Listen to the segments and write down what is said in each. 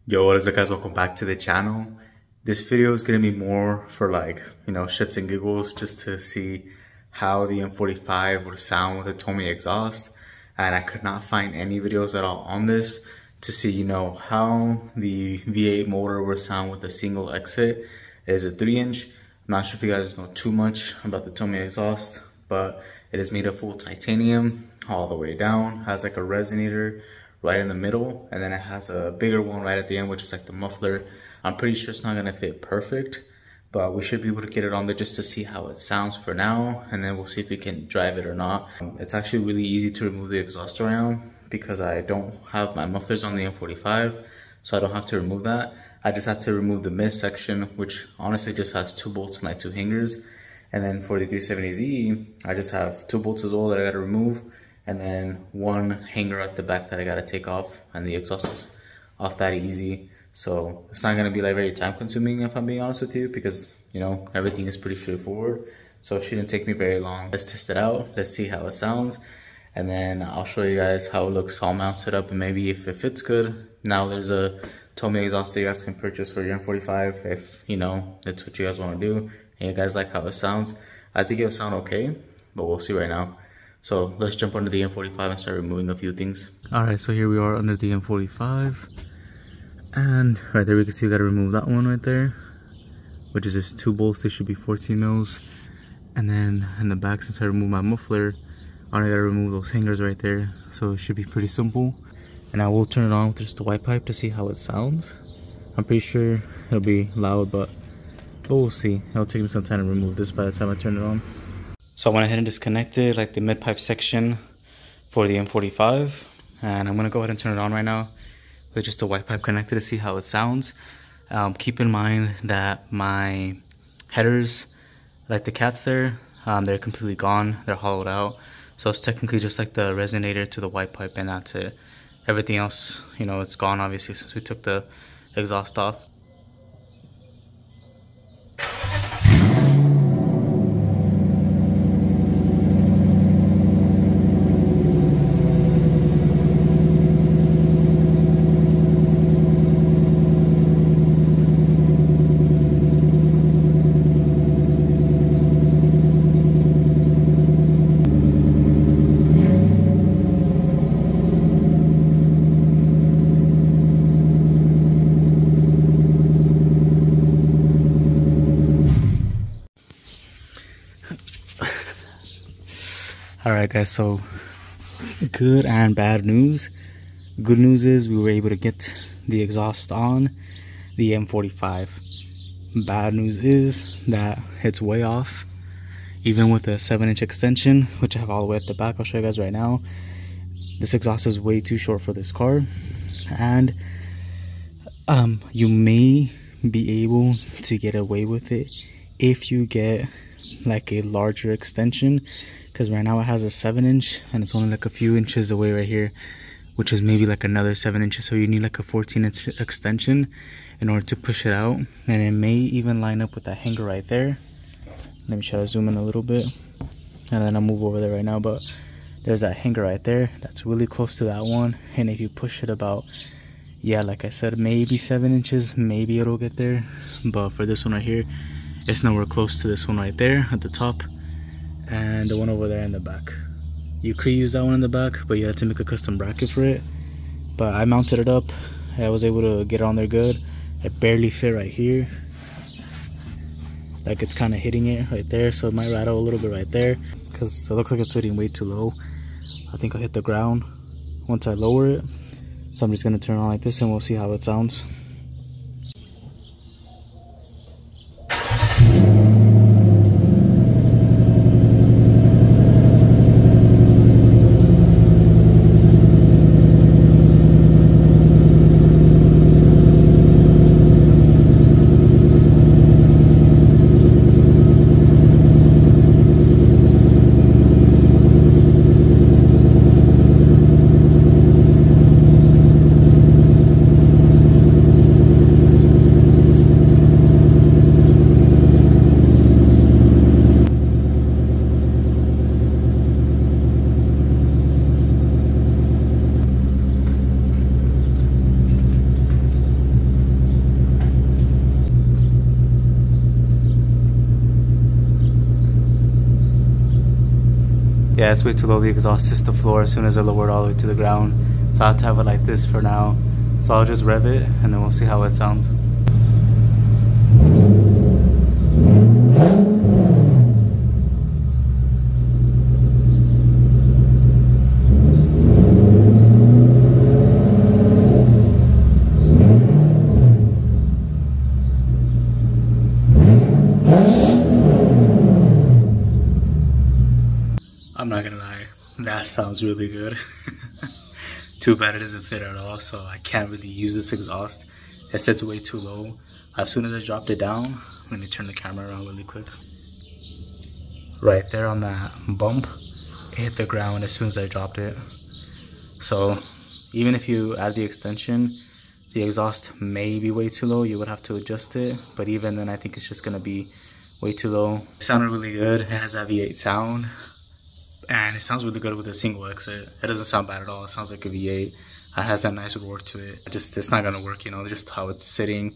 Yo, what is up guys, welcome back to the channel. This video is going to be more for shits and giggles, just to see how the M45 would sound with a Tomei exhaust. And I could not find any videos at all on this to see, how the V8 motor would sound with a single exit. It is a 3-inch. I'm not sure if you guys know too much about the Tomei exhaust, but it is made of full titanium all the way down, has like a resonator right in the middle, and then it has a bigger one right at the end, which is like the muffler. I'm pretty sure it's not gonna fit perfect, but we should be able to get it on there just to see how it sounds for now, and then we'll see if we can drive it or not. It's actually really easy to remove the exhaust around because I don't have my mufflers on the M45, so I don't have to remove that. I just have to remove the mid section, which honestly just has 2 bolts and like 2 hangers. And then for the 370Z, I just have 2 bolts as well that I gotta remove, and then 1 hanger at the back that I gotta take off, and the exhaust is off that easy. So it's not gonna be like very time consuming, if I'm being honest with you, because everything is pretty straightforward. So it shouldn't take me very long. Let's test it out, let's see how it sounds, and then I'll show you guys how it looks all mounted up, and maybe if it fits good. Now there's a Tomei exhaust that you guys can purchase for your M45 if that's what you guys want to do and you guys like how it sounds. I think it'll sound okay, but we'll see right now. So let's jump under the M45 and start removing a few things. Alright, so here we are under the M45. And right there we can see we gotta remove that one right there, which is just 2 bolts. They should be 14 mils. And then in the back, since I removed my muffler, I only gotta remove those hangers right there. So it should be pretty simple. And I will turn it on with just the white pipe to see how it sounds. I'm pretty sure it'll be loud, but we'll see. It'll take me some time to remove this by the time I turn it on. So I went ahead and disconnected like the mid pipe section for the M45, and I'm gonna go ahead and turn it on right now with just the white pipe connected to see how it sounds. Keep in mind that my headers, like the cats there, they're completely gone. They're hollowed out, so it's technically just like the resonator to the white pipe, and that's it. Everything else, it's gone obviously since we took the exhaust off. Alright guys, so good and bad news. Good news is we were able to get the exhaust on the M45. Bad news is that it's way off. Even with a 7-inch extension, which I have all the way at the back, I'll show you guys right now. This exhaust is way too short for this car. And you may be able to get away with it if you get like a larger extension, because right now it has a 7-inch and it's only like a few inches away right here, which is maybe like another 7 inches. So you need like a 14-inch extension in order to push it out, and it may even line up with that hanger right there. Let me try to zoom in a little bit, and then I'll move over there right now. But there's that hanger right there that's really close to that one, and if you push it about, like I said, maybe 7 inches, maybe it'll get there. But for this one right here, it's nowhere close to this one right there at the top, and the one over there in the back. You could use that one in the back, but you have to make a custom bracket for it. But I mounted it up. I was able to get it on there good. It barely fit right here. Like it's kind of hitting it right there, so it might rattle a little bit right there because it looks like it's sitting way too low. I think I'll hit the ground once I lower it. So I'm just gonna turn it on like this and we'll see how it sounds. Yeah, it's way too low. The exhaust hits the floor as soon as I lower it all the way to the ground. So I have to have it like this for now. So I'll just rev it and then we'll see how it sounds. I'm not gonna lie, that sounds really good. Too bad it doesn't fit at all, so I can't really use this exhaust. It sits way too low. As soon as I dropped it down, let me turn the camera around really quick. Right there on that bump, it hit the ground as soon as I dropped it. So even if you add the extension, the exhaust may be way too low. You would have to adjust it, but even then I think it's just gonna be way too low. It sounded really good. It has that V8 sound. And it sounds really good with a single exit. It doesn't sound bad at all. It sounds like a V8. It has that nice roar to it. It's not gonna work, you know, just how it's sitting,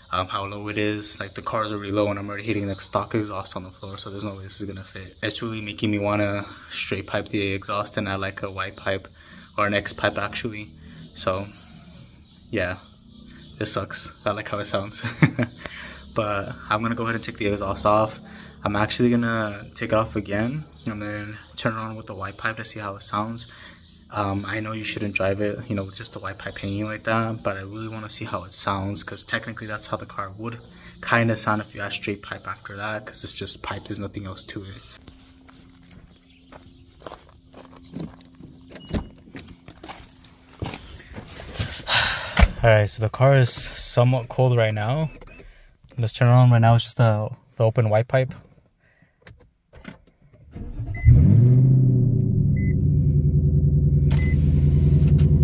how low it is. Like the car's already low and I'm already hitting like stock exhaust on the floor, so there's no way this is gonna fit. It's really making me wanna straight pipe the exhaust and add like a Y pipe or an X pipe actually. So yeah, this sucks. I like how it sounds. But I'm gonna go ahead and take the exhaust off. I'm actually gonna take it off again and then turn it on with the Y pipe to see how it sounds. I know you shouldn't drive it, you know, with just the Y pipe hanging like that, but I really want to see how it sounds because technically that's how the car would kind of sound if you had straight pipe after that, because it's just pipe, there's nothing else to it. Alright, so the car is somewhat cold right now. Let's turn it on. Right now it's just the open Y pipe.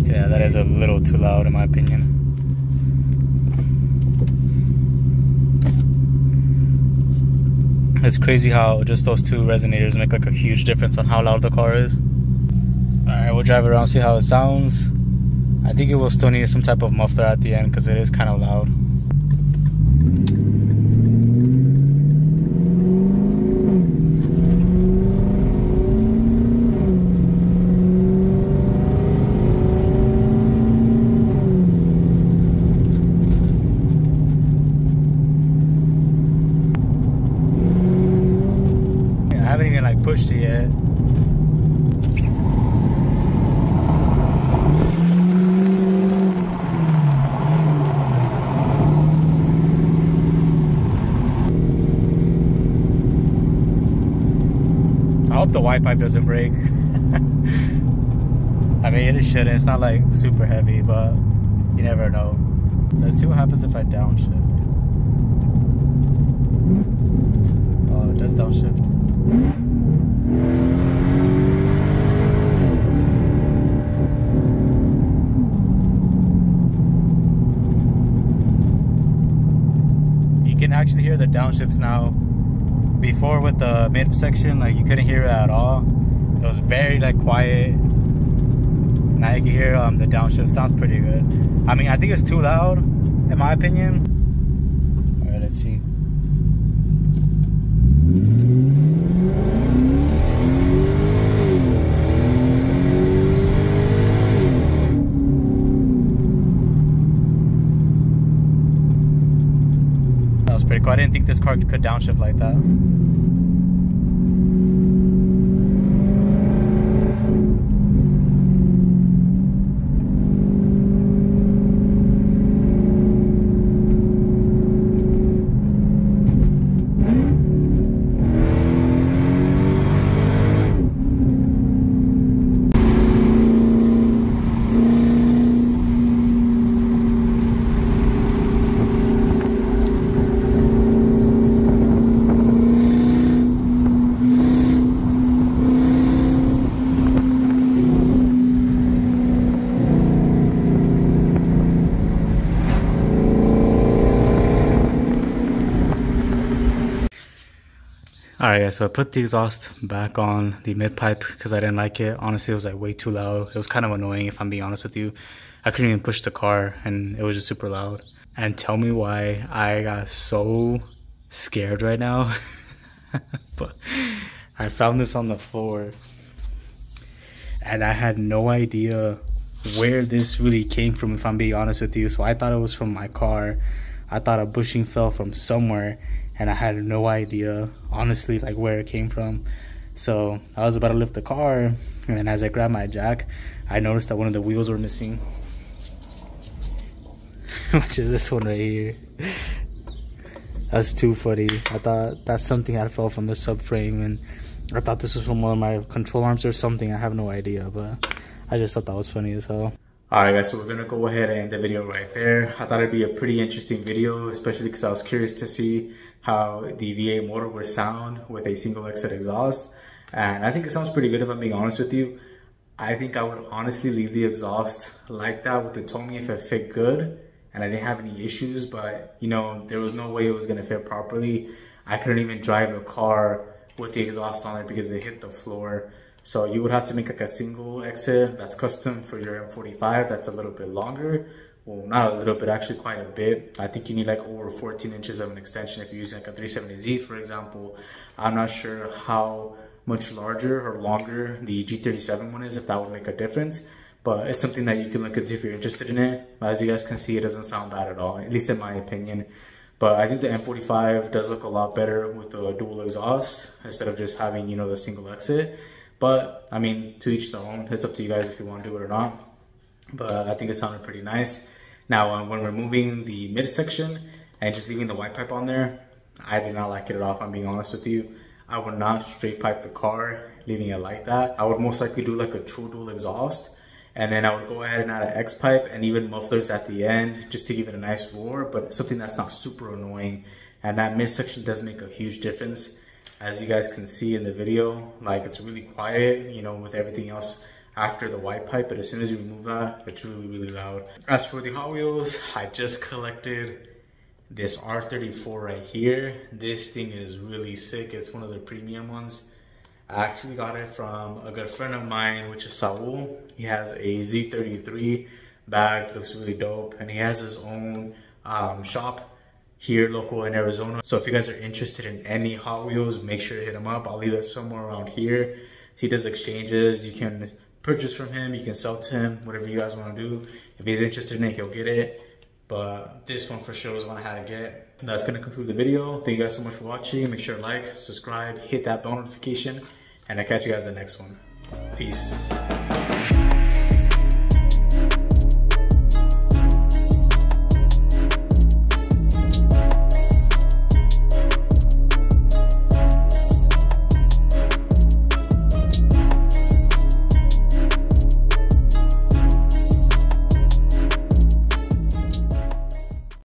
Yeah, that is a little too loud in my opinion. It's crazy how just those two resonators make like a huge difference on how loud the car is. Alright, we'll drive it around, see how it sounds. I think it will still need some type of muffler at the end because it is kind of loud. I haven't even like pushed it yet. I hope the Y pipe doesn't break. I mean, it shouldn't. It's not like super heavy, but you never know. Let's see what happens if I downshift. Oh, it does downshift. You can actually hear the downshifts now. Before with the mid section, like you couldn't hear it at all. It was very like quiet. Now you can hear the downshift. Sounds pretty good. I mean, I think it's too loud in my opinion. All right, let's see. That was pretty cool. I didn't think this car could downshift like that. Alright guys, so I put the exhaust back on the mid pipe because I didn't like it. Honestly, it was like way too loud. It was kind of annoying if I'm being honest with you. I couldn't even push the car and it was just super loud. And tell me why I got so scared right now. But I found this on the floor. and I had no idea where this really came from, if I'm being honest with you. So I thought it was from my car. I thought a bushing fell from somewhere, and I had no idea, honestly, like where it came from. So I was about to lift the car, and then as I grabbed my jack, I noticed that one of the wheels were missing. Which is this one right here. That's too funny. I thought that's something that fell from the subframe, and I thought this was from one of my control arms or something. I have no idea, but I just thought that was funny as hell. Alright guys, so we're gonna go ahead and end the video right there. I thought it'd be a pretty interesting video, especially because I was curious to see how the V8 motor would sound with a single exit exhaust. And I think it sounds pretty good, if I'm being honest with you. I think I would honestly leave the exhaust like that with the Tomei if it fit good and I didn't have any issues, but you know, there was no way it was gonna fit properly. I couldn't even drive a car with the exhaust on it because it hit the floor. So you would have to make like a single exit that's custom for your M45 that's a little bit longer. Well, not a little bit, actually quite a bit. I think you need like over 14 inches of an extension if you're using like a 370Z, for example. I'm not sure how much larger or longer the G37 one is, if that would make a difference. But it's something that you can look into if you're interested in it. As you guys can see, it doesn't sound bad at all, at least in my opinion. But I think the M45 does look a lot better with the dual exhaust instead of just having, you know, the single exit. But I mean, to each their own. It's up to you guys if you want to do it or not. But I think it sounded pretty nice. Now, when removing the midsection and just leaving the white pipe on there, I did not like it at all, if I'm being honest with you. I would not straight pipe the car, leaving it like that. I would most likely do like a true dual exhaust. And then I would go ahead and add an X pipe and even mufflers at the end just to give it a nice roar, but something that's not super annoying. And that midsection does make a huge difference. As you guys can see in the video, like it's really quiet, you know, with everything else after the white pipe, but as soon as you remove that, it's really, really loud. As for the Hot Wheels, I just collected this R34 right here. This thing is really sick. It's one of the premium ones. I actually got it from a good friend of mine, which is Saul. He has a Z33 bag, looks really dope, and he has his own shop here local in Arizona. So if you guys are interested in any Hot Wheels, make sure to hit him up. I'll leave it somewhere around here. He does exchanges. You can purchase from him, you can sell to him, whatever you guys want to do. If he's interested in it, he'll get it. But this one for sure is one I had to get. And that's gonna conclude the video. Thank you guys so much for watching. Make sure to like, subscribe, hit that bell notification, and I'll catch you guys in the next one. Peace.